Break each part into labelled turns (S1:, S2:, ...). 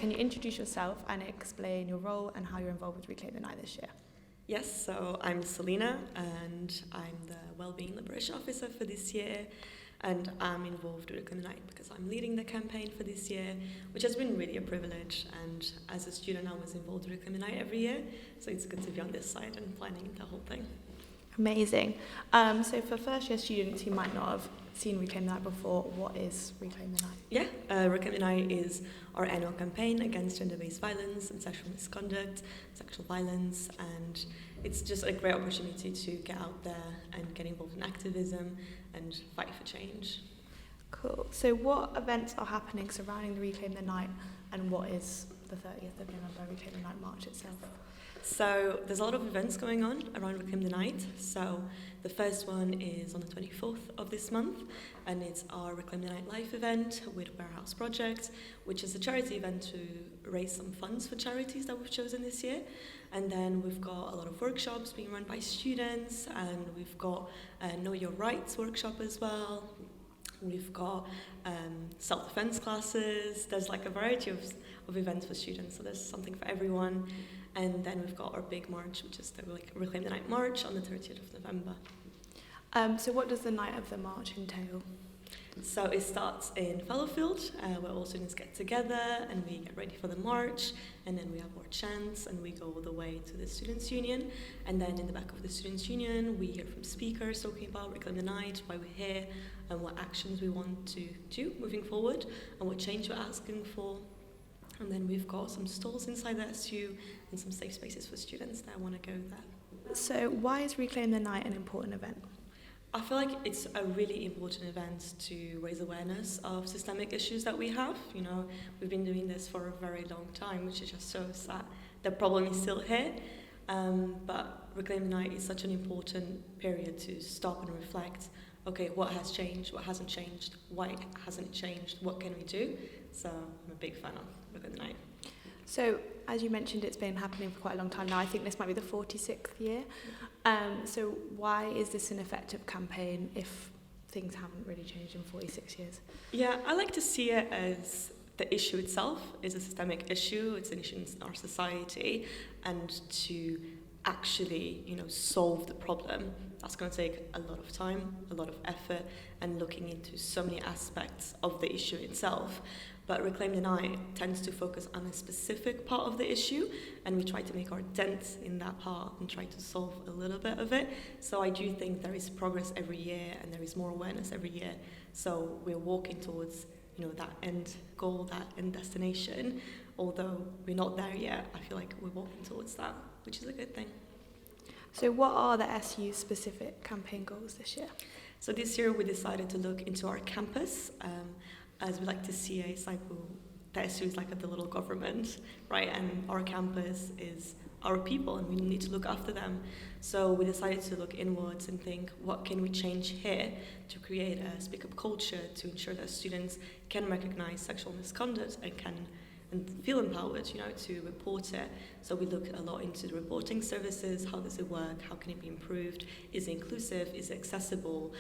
S1: can you introduce yourself and explain your role and how you're involved with Reclaim the Night this year?
S2: Yes, so I'm Celina and I'm the Wellbeing Liberation Officer for this year, and I'm involved with Reclaim the Night because I'm leading the campaign for this year, which has been really a privilege, and as a student I was involved with Reclaim the Night every year, so it's good to be on this side and planning the whole thing.
S1: Amazing. So for first year students who might not have seen Reclaim the Night before, what is Reclaim the Night?
S2: Yeah, Reclaim the Night is our annual campaign against gender-based violence and sexual misconduct, sexual violence, and it's just a great opportunity to get out there and get involved in activism and fight for change.
S1: Cool. So what events are happening surrounding the Reclaim the Night, and what is the 30th of November Reclaim the Night March itself?
S2: So there's a lot of events going on around Reclaim the Night. So the first one is on the 24th of this month, and it's our Reclaim the Night Live event with Warehouse Project, which is a charity event to raise some funds for charities that we've chosen this year. And then we've got a lot of workshops being run by students, and we've got a Know Your Rights workshop as well. We've got self-defense classes. There's like a variety of events for students, so there's something for everyone. And then we've got our big march, which is the Reclaim the Night March on the 30th of November.
S1: So what does the night of the march entail?
S2: So it starts in Fallowfield, where all students get together and we get ready for the march, and then we have our chants and we go all the way to the Students' Union, and then in the back of the Students' Union we hear from speakers talking about Reclaim the Night, why we're here, and what actions we want to do moving forward, and what change we're asking for. And then we've got some stalls inside the SU and some safe spaces for students that want to go there.
S1: So why is Reclaim the Night an important event?
S2: I feel like it's a really important event to raise awareness of systemic issues that we have. You know, we've been doing this for a very long time, which just shows that the problem is still here. But Reclaim the Night is such an important period to stop and reflect. Okay, what has changed? What hasn't changed? Why hasn't it changed? What can we do? So I'm a big fan of Reclaim the Night.
S1: So, as you mentioned, it's been happening for quite a long time now. I think this might be the 46th year. So why is this an effective campaign if things haven't really changed in 46 years?
S2: Yeah, I like to see it as the issue itself is a systemic issue. It's an issue in our society, and to actually, solve the problem, that's going to take a lot of time, a lot of effort, and looking into so many aspects of the issue itself. But Reclaim the Night tends to focus on a specific part of the issue, and we try to make our dent in that part and try to solve a little bit of it. So I do think there is progress every year and there is more awareness every year. So we're walking towards, that end goal, that end destination. Although we're not there yet, I feel like we're walking towards that, which is a good thing.
S1: So what are the SU's specific campaign goals this year?
S2: So this year we decided to look into our campus, as we like to see a cycle. The SU is like the little government, right? And our campus is our people, and we need to look after them. So we decided to look inwards and think, what can we change here to create a speak-up culture to ensure that students can recognize sexual misconduct and feel empowered, to report it. So we look a lot into the reporting services. How does it work? How can it be improved? Is it inclusive? Is it accessible?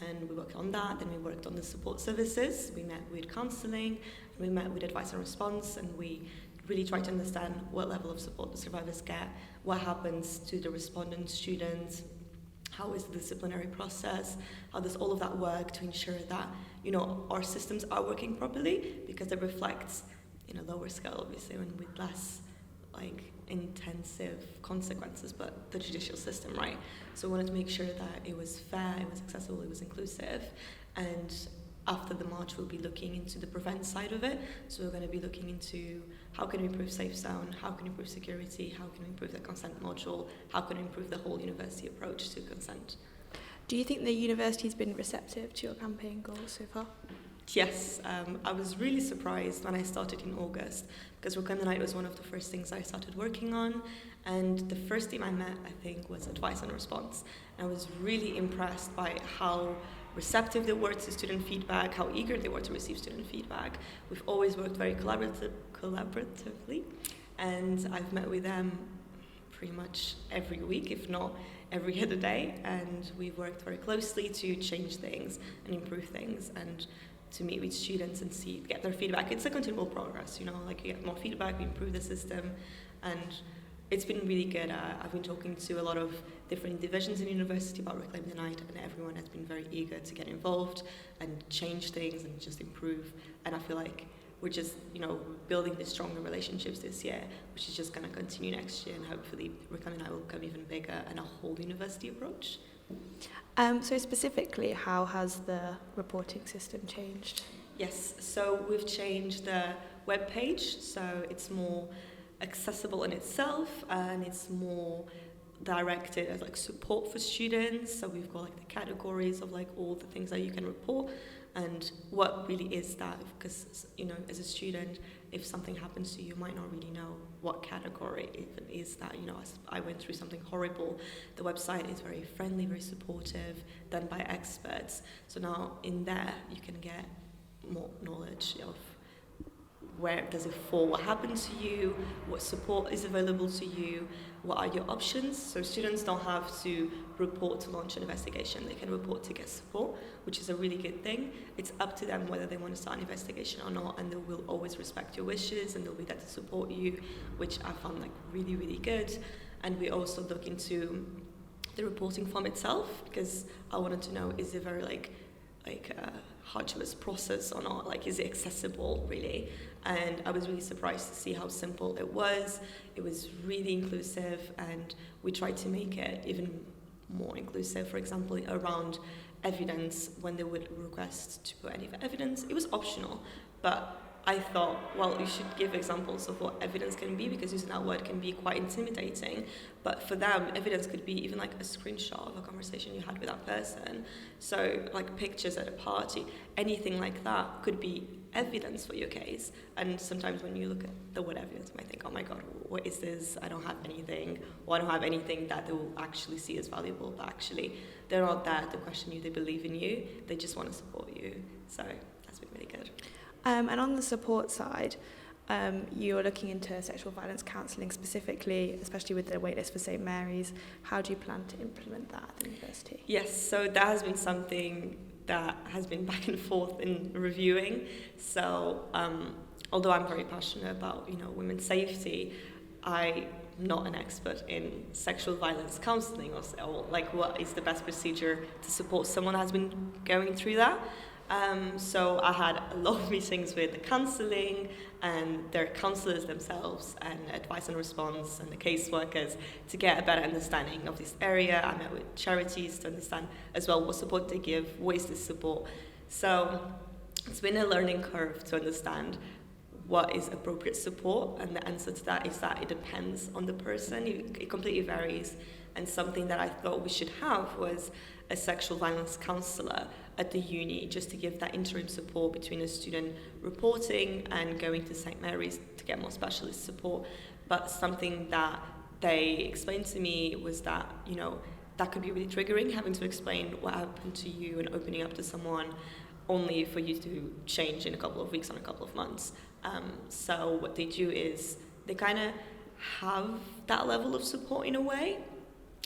S2: And we worked on that. Then we worked on the support services. We met with counselling. We met with advice and response, and we really tried to understand what level of support the survivors get, what happens to the respondent students, how is the disciplinary process, how does all of that work to ensure that, our systems are working properly, because it reflects in a lower scale, obviously, and with less intensive consequences, but the judicial system, right? So we wanted to make sure that it was fair, it was accessible, it was inclusive, and after the march we'll be looking into the prevent side of it. So we're going to be looking into how can we improve safe zone, how can we improve security, how can we improve the consent module, how can we improve the whole university approach to consent.
S1: Do you think the university's been receptive to your campaign goals so far?
S2: Yes, I was really surprised when I started in August, because Reclaim the Night was one of the first things I started working on, and the first team I met, I think, was advice and response. And I was really impressed by how receptive they were to student feedback, how eager they were to receive student feedback. We've always worked very collaboratively, and I've met with them pretty much every week, if not every other day, and we've worked very closely to change things and improve things, and to meet with students and get their feedback. It's a continual progress, you know, like you get more feedback, we improve the system, and it's been really good. I've been talking to a lot of different divisions in university about Reclaim the Night, and everyone has been very eager to get involved and change things and just improve. And I feel like we're just, you know, building these stronger relationships this year, which is just going to continue next year, and hopefully Reclaim the Night will become even bigger and a whole university approach.
S1: So specifically, how has the reporting system changed?
S2: Yes, so we've changed the web page, so it's more accessible in itself, and it's more directed as like support for students. So we've got like the categories of like all the things that you can report, and what really is that, because, you know, as a student, if something happens to you, you might not really know what category even is that. You know, I went through something horrible. The website is very friendly, very supportive, done by experts. So now in there you can get more knowledge of where does it fall, what happened to you, what support is available to you, what are your options. So students don't have to report to launch an investigation, they can report to get support, which is a really good thing. It's up to them whether they want to start an investigation or not, and they will always respect your wishes and they'll be there to support you, which I found like really, really good. And we also look into the reporting form itself, because I wanted to know, is it very like a arduous process or not, like is it accessible really? And I was really surprised to see how simple it was. It was really inclusive, and we tried to make it even more inclusive. For example, around evidence, when they would request to put any evidence, it was optional, but I thought, well, you should give examples of what evidence can be, because using that word can be quite intimidating. But for them, evidence could be even like a screenshot of a conversation you had with that person. So like pictures at a party, anything like that could be evidence for your case. And sometimes when you look at the word evidence, you might think, oh my God, what is this? I don't have anything, or I don't have anything that they will actually see as valuable. But actually, they're not there to question you, they believe in you, they just want to support you. So that's been really good.
S1: And on the support side, you're looking into sexual violence counselling specifically, especially with the waitlist for St Mary's. How do you plan to implement that at the university?
S2: Yes, so that has been something that has been back and forth in reviewing. So although I'm very passionate about, you know, women's safety, I'm not an expert in sexual violence counselling, or like what is the best procedure to support someone who has been going through that. So I had a lot of meetings with the counselling and their counsellors themselves, and advice and response and the caseworkers, to get a better understanding of this area. I met with charities to understand as well what support they give, what is this support. So it's been a learning curve to understand what is appropriate support, and the answer to that is that it depends on the person. It completely varies. And something that I thought we should have was a sexual violence counsellor at the uni, just to give that interim support between a student reporting and going to St Mary's to get more specialist support. But something that they explained to me was that, you know, that could be really triggering, having to explain what happened to you and opening up to someone only for you to change in a couple of weeks or a couple of months. So what they do is they kind of have that level of support in a way.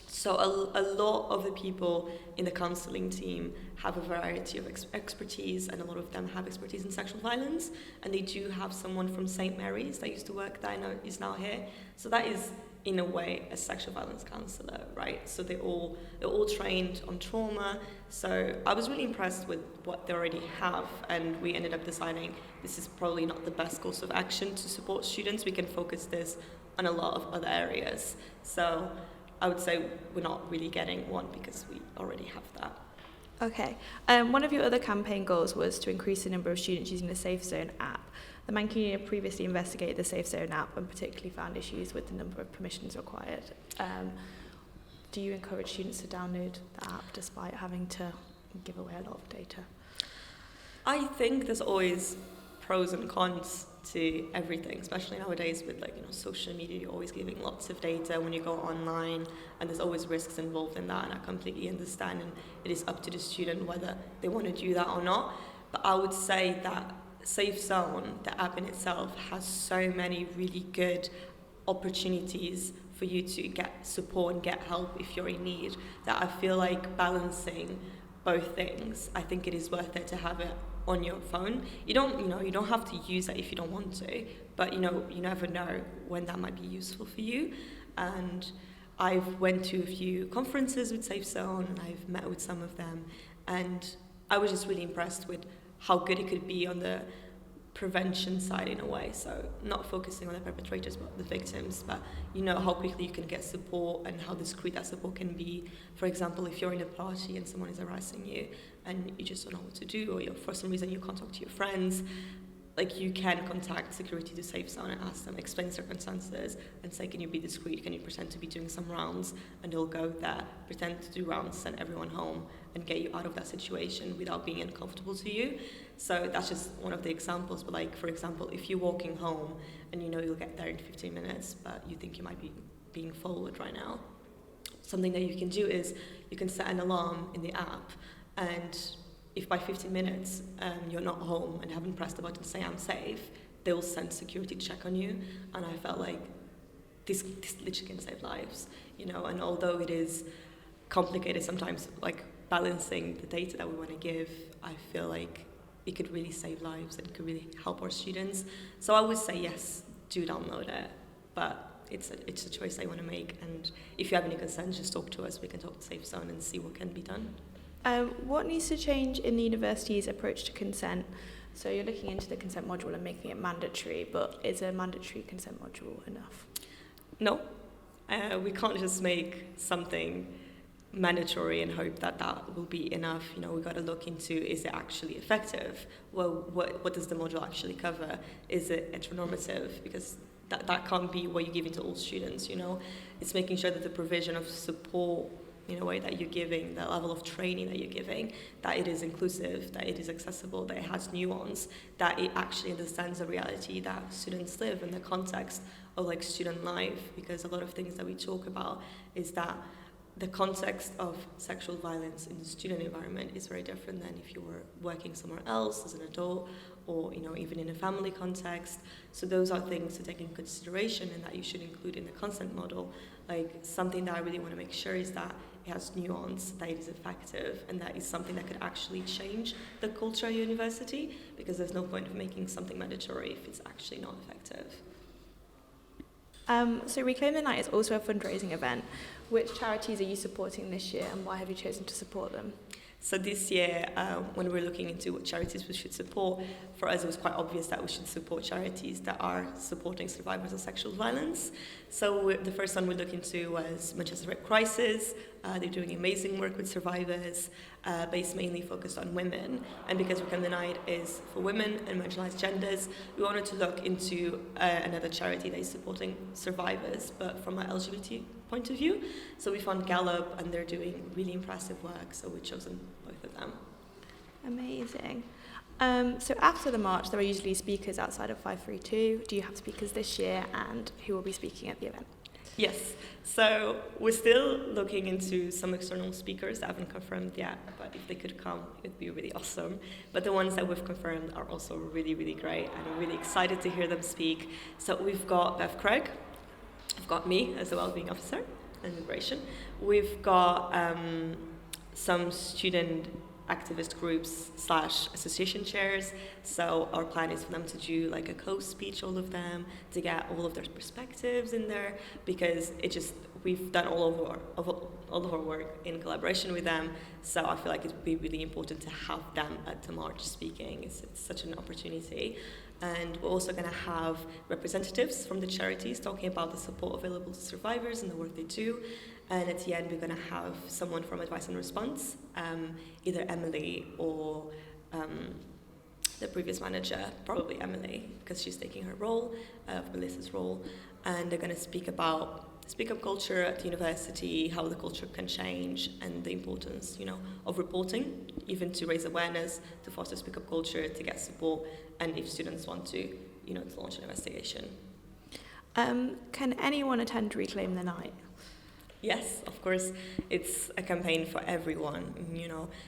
S2: So a lot of the people in the counselling team have a variety of expertise, and a lot of them have expertise in sexual violence, and they do have someone from St Mary's that used to work there and is now here. So that is, in a way, a sexual violence counsellor, right? So they're all trained on trauma. So I was really impressed with what they already have, and we ended up deciding this is probably not the best course of action to support students. We can focus this on a lot of other areas. So I would say we're not really getting one because we already have that.
S1: Okay. One of your other campaign goals was to increase the number of students using the Safe Zone app. The Manchester previously investigated the Safe Zone app and particularly found issues with the number of permissions required. Do you encourage students to download the app despite having to give away a lot of data?
S2: I think there's always pros and cons to everything, especially nowadays with, like, you know, social media. You're always giving lots of data when you go online, and there's always risks involved in that, and I completely understand, and it is up to the student whether they want to do that or not. But I would say that Safe Zone, the app in itself, has so many really good opportunities for you to get support and get help if you're in need, that I feel like balancing both things, I think it is worth it to have it on your phone. You don't have to use it if you don't want to, but you never know when that might be useful for you. And I've went to a few conferences with Safe Zone, and I've met with some of them, and I was just really impressed with how good it could be on the prevention side in a way. So not focusing on the perpetrators but the victims, but how quickly you can get support and how discreet that support can be. For example, if you're in a party and someone is harassing you and you just don't know what to do, or for some reason you can't talk to your friends, like you can contact security to Safe Zone and ask them, explain circumstances and say, can you be discreet, can you pretend to be doing some rounds, and they'll go there, pretend to do rounds, send everyone home and get you out of that situation without being uncomfortable to you. So that's just one of the examples. But like, for example, if you're walking home and you'll get there in 15 minutes, but you think you might be being followed right now, something that you can do is you can set an alarm in the app, and if by 15 minutes you're not home and haven't pressed the button to say I'm safe, they will send security to check on you. And I felt like this literally can save lives, and although it is complicated sometimes, like balancing the data that we want to give, I feel like it could really save lives and could really help our students. So I would say yes, do download it, but it's a choice I want to make, and if you have any concerns, just talk to us. We can talk to Safe Zone and see what can be done.
S1: What needs to change in the university's approach to consent? So you're looking into the consent module and making it mandatory, but is a mandatory consent module enough?
S2: No, we can't just make something mandatory and hope that will be enough. We've got to look into, is it actually effective? Well, what does the module actually cover? Is it heteronormative? Because that can't be what you're giving to all students. It's making sure that the provision of support in a way that you're giving, the level of training that you're giving, that it is inclusive, that it is accessible, that it has nuance, that it actually understands the reality that students live in the context of like student life. Because a lot of things that we talk about is that the context of sexual violence in the student environment is very different than if you were working somewhere else as an adult, or even in a family context. So those are things to take into consideration and that you should include in the consent model. Like, something that I really want to make sure is that it has nuance, that it is effective, and that is something that could actually change the culture at university, because there's no point of making something mandatory if it's actually not effective.
S1: So Reclaim the Night is also a fundraising event. Which charities are you supporting this year, and why have you chosen to support them?
S2: So this year, when we were looking into what charities we should support, for us it was quite obvious that we should support charities that are supporting survivors of sexual violence. So the first one we looked into was Manchester Red Crisis. They're doing amazing work with survivors, based mainly focused on women. And because Reclaim the Night is for women and marginalised genders, we wanted to look into another charity that is supporting survivors, but from an LGBT point of view. So we found Gallup, and they're doing really impressive work, so we've chosen both of them.
S1: Amazing. So after the march, there are usually speakers outside of 532. Do you have speakers this year, and who will be speaking at the event?
S2: Yes, so we're still looking into some external speakers that haven't confirmed yet, but if they could come, it would be really awesome. But the ones that we've confirmed are also really, really great, and I'm really excited to hear them speak. So we've got Bev Craig, we've got me as the Wellbeing Officer and Immigration. We've got some student activist groups / association chairs. So our plan is for them to do like a co-speech, all of them, to get all of their perspectives in there, because we've done all of our work in collaboration with them. So I feel like it would be really important to have them at the march speaking. It's such an opportunity. And we're also going to have representatives from the charities talking about the support available to survivors and the work they do. And at the end, we're going to have someone from Advice and Response, either Emily or the previous manager, probably Emily, because she's taking her role, Melissa's role. And they're going to speak about speak-up culture at the university, how the culture can change, and the importance, of reporting, even to raise awareness, to foster speak-up culture, to get support, and if students want to, to launch an investigation.
S1: Can anyone attend Reclaim the Night?
S2: Yes, of course. It's a campaign for everyone.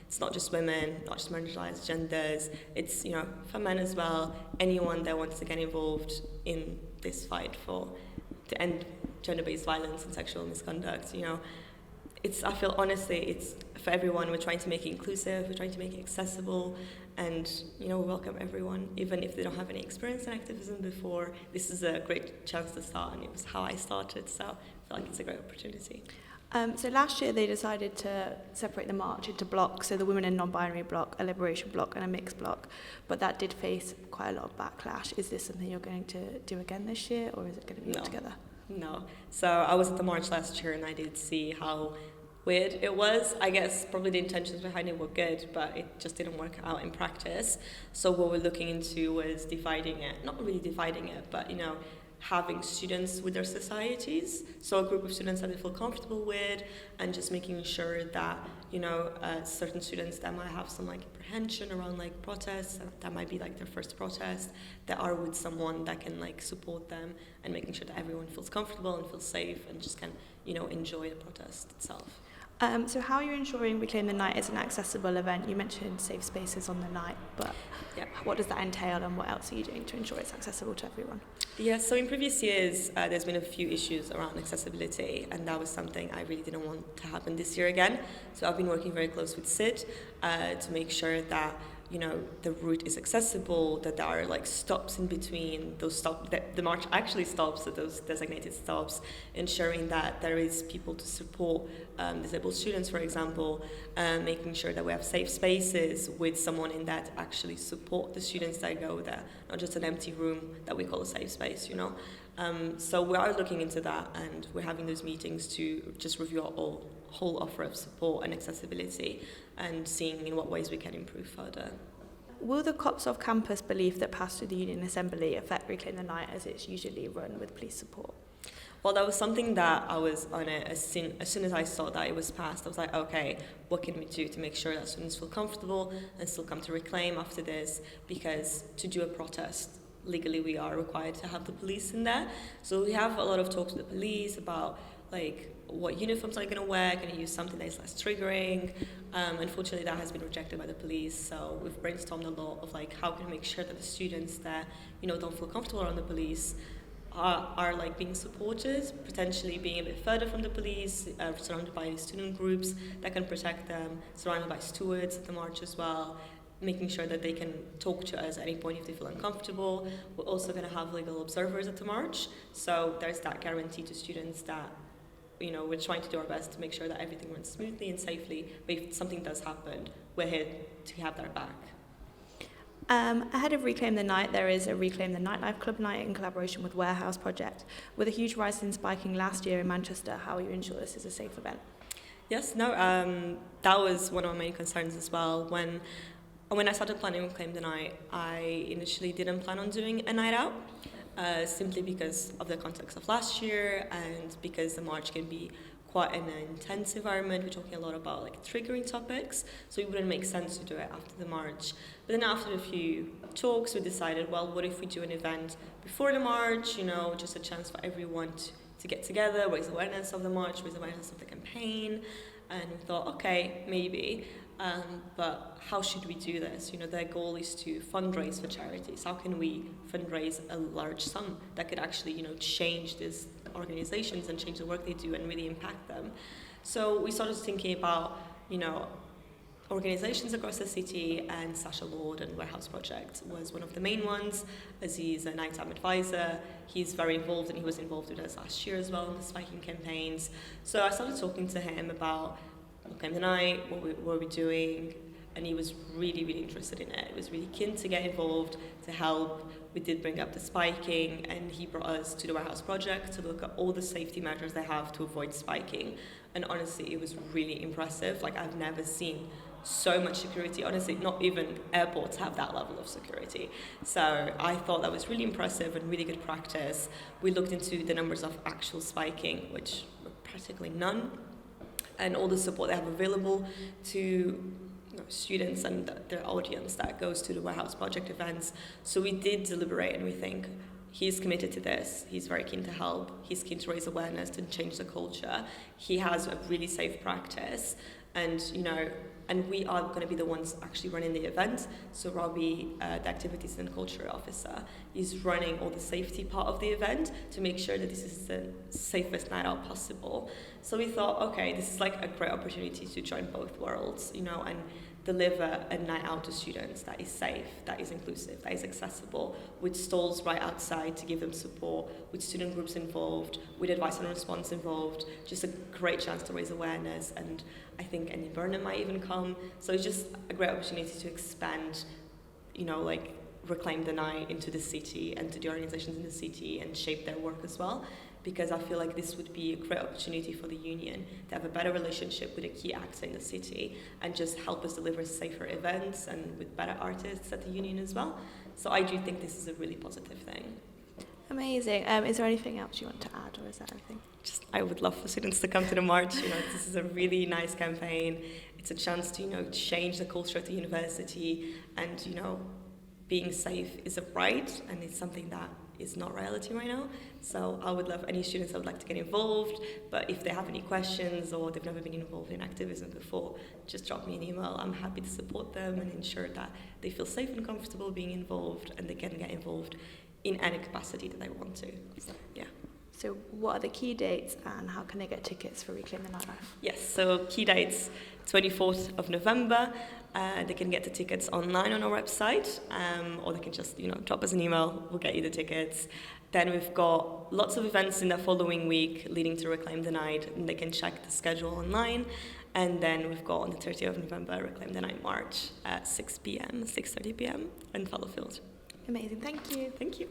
S2: It's not just women, not just marginalized genders. It's for men as well. Anyone that wants to get involved in this fight to end gender-based violence and sexual misconduct. I feel honestly, it's for everyone. We're trying to make it inclusive, we're trying to make it accessible, and we welcome everyone, even if they don't have any experience in activism before. This is a great chance to start, and it was how I started, so I feel like it's a great opportunity.
S1: So last year they decided to separate the march into blocks, so the women and non-binary block, a liberation block and a mixed block, but that did face quite a lot of backlash. Is this something you're going to do again this year, or is it going to be all together?
S2: No. So I was at the march last year and I did see how weird it was. I guess probably the intentions behind it were good, but it just didn't work out in practice. So what we're looking into was dividing it, not really dividing it, but having students with their societies, so a group of students that they feel comfortable with, and just making sure that certain students that might have some apprehension around protests, that might be their first protest, that are with someone that can support them, and making sure that everyone feels comfortable and feels safe and just can enjoy the protest itself.
S1: So how are you ensuring Reclaim the Night is an accessible event? You mentioned safe spaces on the night, but what does that entail, and what else are you doing to ensure it's accessible to everyone?
S2: Yeah, so in previous years, there's been a few issues around accessibility, and that was something I really didn't want to happen this year again. So I've been working very close with Sid to make sure that the route is accessible, that there are stops in between those stops, that the march actually stops at those designated stops, ensuring that there is people to support disabled students, for example, making sure that we have safe spaces with someone in that actually support the students that go there, not just an empty room that we call a safe space, So we are looking into that, and we're having those meetings to just review our whole offer of support and accessibility, and seeing in what ways we can improve further.
S1: Will the cops off campus belief that passed through the Union Assembly affect Reclaim the Night as it's usually run with police support?
S2: Well, that was something that I was on it as soon as I saw that it was passed. I was like, okay, what can we do to make sure that students feel comfortable and still come to Reclaim after this? Because to do a protest, legally we are required to have the police in there. So we have a lot of talks with the police about what uniforms are you going to wear, can you use something that is less triggering? Unfortunately, that has been rejected by the police, so we've brainstormed a lot of how can we make sure that the students that don't feel comfortable around the police are being supported, potentially being a bit further from the police, surrounded by student groups that can protect them, surrounded by stewards at the march as well, making sure that they can talk to us at any point if they feel uncomfortable. We're also going to have legal observers at the march, so there's that guarantee to students that we're trying to do our best to make sure that everything runs smoothly and safely, but if something does happen, we're here to have their back.
S1: Ahead of Reclaim the Night, there is a Reclaim the Nightlife Club night in collaboration with Warehouse Project. With a huge rise in spiking last year in Manchester, how will you ensure this is a safe event?
S2: Yes, that was one of my main concerns as well. When I started planning Reclaim the Night, I initially didn't plan on doing a night out, simply because of the context of last year, and because the march can be quite an intense environment. We're talking a lot about triggering topics, so it wouldn't make sense to do it after the march. But then after a few talks, we decided, well, what if we do an event before the march, just a chance for everyone to get together, raise awareness of the march, raise awareness of the campaign. And we thought, okay, maybe, but how should we do this? Their goal is to fundraise for charities. How can we fundraise a large sum that could actually, change these organizations and change the work they do and really impact them? So we started thinking about, organizations across the city, and Sasha Lord and Warehouse Project was one of the main ones, as he's a nighttime advisor. He's very involved, and he was involved with us last year as well in the spiking campaigns. So I started talking to him about Reclaim the Night, what were we doing, and he was really, really interested in it. He was really keen to get involved, to help. We did bring up the spiking, and he brought us to the Warehouse Project to look at all the safety measures they have to avoid spiking. And honestly, it was really impressive. I've never seen so much security. Honestly, not even airports have that level of security. So I thought that was really impressive and really good practice. We looked into the numbers of actual spiking, which were practically none, and all the support they have available to students and their audience that goes to the Warehouse Project events. So we did deliberate, and we think he's committed to this. He's very keen to help. He's keen to raise awareness, to change the culture. He has a really safe practice. And, and we are going to be the ones actually running the event. So Robbie, the Activities and Culture Officer, is running all the safety part of the event to make sure that this is the safest night out possible. So we thought, okay, this is like a great opportunity to join both worlds, and deliver a night out to students that is safe, that is inclusive, that is accessible, with stalls right outside to give them support, with student groups involved, with advice and response involved. Just a great chance to raise awareness, and I think Andy Burnham might even come. So it's just a great opportunity to expand, reclaim the night into the city and to the organizations in the city and shape their work as well. Because I feel like this would be a great opportunity for the union to have a better relationship with a key actor in the city and just help us deliver safer events and with better artists at the union as well. So I do think this is a really positive thing.
S1: Amazing. Is there anything else you want to add, or is that everything?
S2: I would love for students to come to the march. This is a really nice campaign. It's a chance to, change the culture at the university, and, being safe is a right, and it's something that is not reality right now. So I would love any students that would like to get involved, but if they have any questions or they've never been involved in activism before, just drop me an email. I'm happy to support them and ensure that they feel safe and comfortable being involved, and they can get involved in any capacity that they want to. So, yeah.
S1: So what are the key dates, and how can they get tickets for Reclaim the Nightlife?
S2: Yes, so key dates, 24th of November. They can get the tickets online on our website, or they can just, drop us an email. We'll get you the tickets. Then we've got lots of events in the following week leading to Reclaim the Night, and they can check the schedule online. And then we've got on the 30th of November, Reclaim the Night March at 6 p.m., 6:30 p.m. in Fallowfield.
S1: Amazing. Thank you.
S2: Thank you.